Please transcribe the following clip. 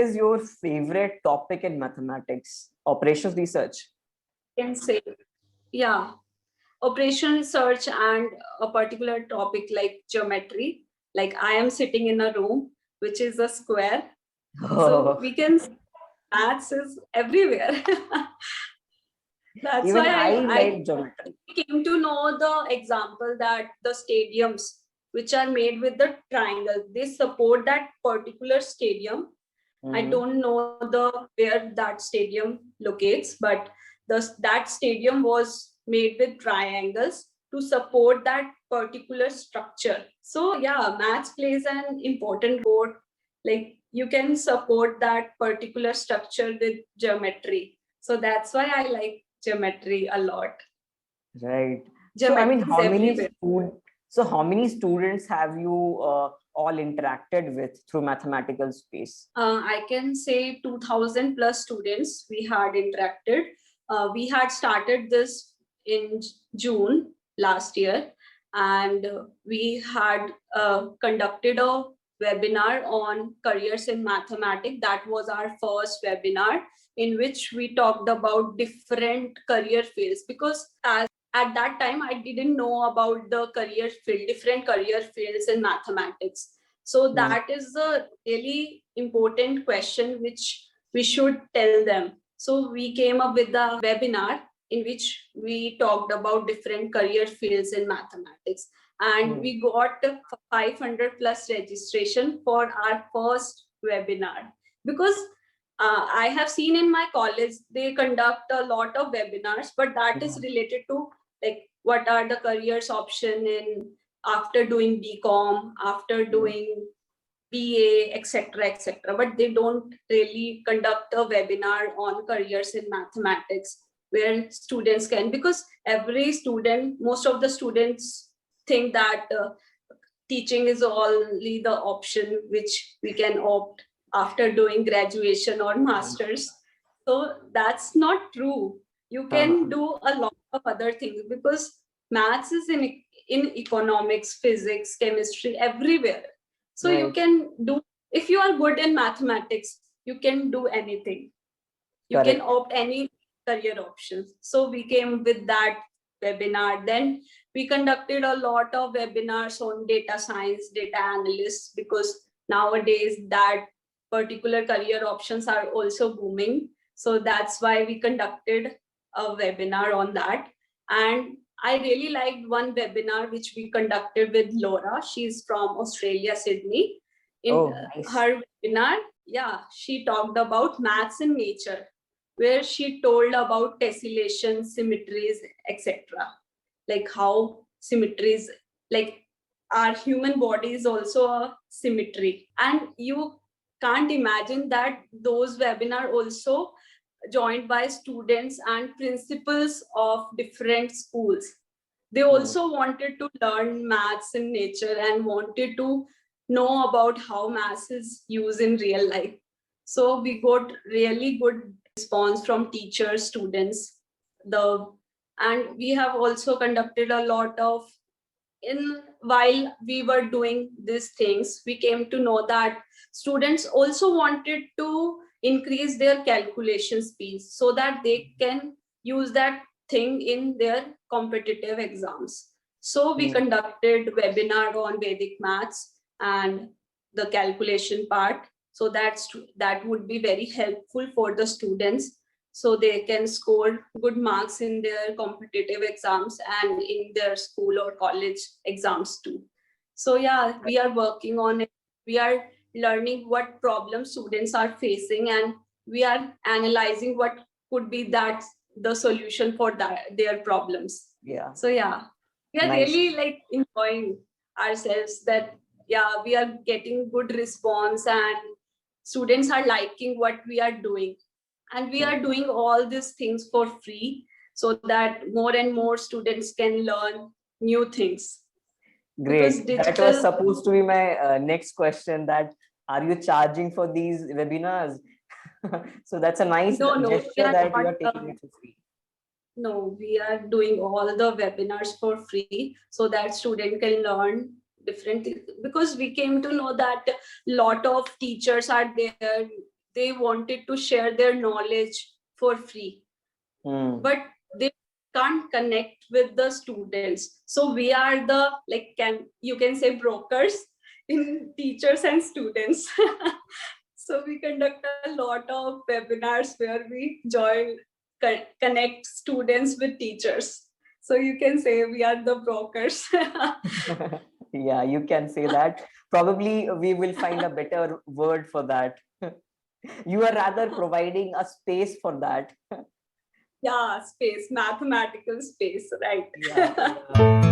is your favorite topic in mathematics? Operations research? Can say, yeah, operation research and a particular topic like geometry. Like I am sitting in a room which is a square, so we can maths is everywhere. That's Even why I I like geometry. came to know the example that the stadiums which are made with the triangle, they support that particular stadium. I don't know where that stadium locates, but that stadium was made with triangles to support that particular structure. So yeah, maths plays an important role. Like you can support that particular structure with geometry. So that's why I like geometry a lot. Right. So I Geometry mean, is everywhere. how many students have you all interacted with through mathematical space? I can say 2000 plus students we had interacted. We had started this in June last year, and we had conducted a webinar on careers in mathematics. That was our first webinar in which we talked about different career fields, because at that time I didn't know about the career field, different career fields in mathematics. So that is a really important question which we should tell them. So we came up with a webinar in which we talked about different career fields in mathematics. And we got 500 plus registration for our first webinar. Because I have seen in my college, they conduct a lot of webinars, but that is related to like what are the careers option in after doing BCom, after doing BA, etc., etc. But they don't really conduct a webinar on careers in mathematics where students can, because every student, most of the students think that teaching is only the option which we can opt after doing graduation or masters. So that's not true. You can do a lot of other things, because maths is in economics, physics, chemistry, everywhere. So you can do, if you are good in mathematics, you can do anything. You can opt any career options. So we came with that webinar. Then we conducted a lot of webinars on data science, data analysts, because nowadays that particular career options are also booming. So that's why we conducted a webinar on that. And I really liked one webinar which we conducted with Laura. She's from Australia, Sydney. In her webinar, yeah, she talked about maths in nature, where she told about tessellation, symmetries, etc. Like how symmetries, like our human body is also a symmetry. And you can't imagine that those webinars also joined by students and principals of different schools. They also wanted to learn maths in nature and wanted to know about how maths is used in real life. So we got really good response from teachers, students. And we have also conducted a lot of, while we were doing these things, we came to know that students also wanted to increase their calculation speed so that they can use that thing in their competitive exams. So we conducted webinar on Vedic maths and the calculation part. So that would be very helpful for the students, so they can score good marks in their competitive exams and in their school or college exams too. So yeah, we are working on it. We are learning what problems students are facing, and we are analyzing what could be the solution for their problems. Yeah. So yeah, we are really like enjoying ourselves that yeah, we are getting good response and students are liking what we are doing. And we are doing all these things for free so that more and more students can learn new things. Great. That was supposed to be my next question, that are you charging for these webinars? So that's a nice gesture that you are taking it for free. No, we are doing all the webinars for free so that student can learn different things, because we came to know that a lot of teachers are there they wanted to share their knowledge for free, but they can't connect with the students. So we are the, like, you can say, brokers in teachers and students. So we conduct a lot of webinars where we connect students with teachers. So you can say we are the brokers. Yeah, you can say that. Probably we will find a better word for that. You are rather providing a space for that. Yeah, space, mathematical space, right? Yeah, yeah.